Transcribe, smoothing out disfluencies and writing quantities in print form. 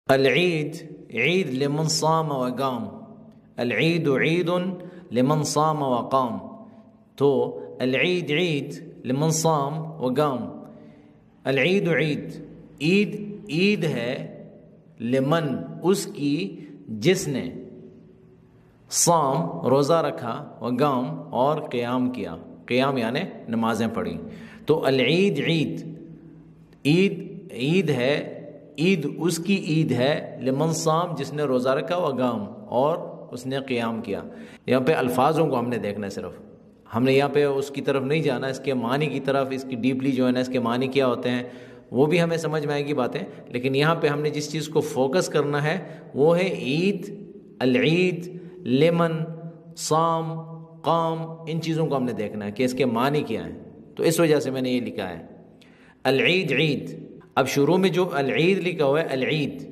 العید عید لمن صام وقام، العید عید لمن صام وقام، تو العید عید لمن صام وقام، العید عید، عید عید ہے لمن اس کی جس نے، صام روزہ رکھا، وقام اور قیام کیا، قیام یعنی نمازیں پڑھی، تو العید عید، عید عید ہے، عید اس کی عید ہے لمن صام جس نے روزہ رکھا، وقام اور اس نے قیام کیا۔ یہاں پہ الفاظوں کو ہم نے دیکھنا ہے، صرف ہم نے یہاں پہ اس کی طرف نہیں جانا، اس کے معنی کی طرف، اس کی ڈیپلی جو ہے نا اس کے معنی کیا ہوتے ہیں وہ بھی ہمیں سمجھ میں آئے گی باتیں، لیکن یہاں پہ ہم نے جس چیز کو فوکس کرنا ہے وہ ہے عید، العید، لمن، صام، قام، ان چیزوں کو ہم نے دیکھنا ہے کہ اس کے معنی کیا ہیں، تو اس وجہ سے میں نے یہ لکھا ہے العید عید۔ اب شروع میں جو العید لکھا ہوا ہے، العید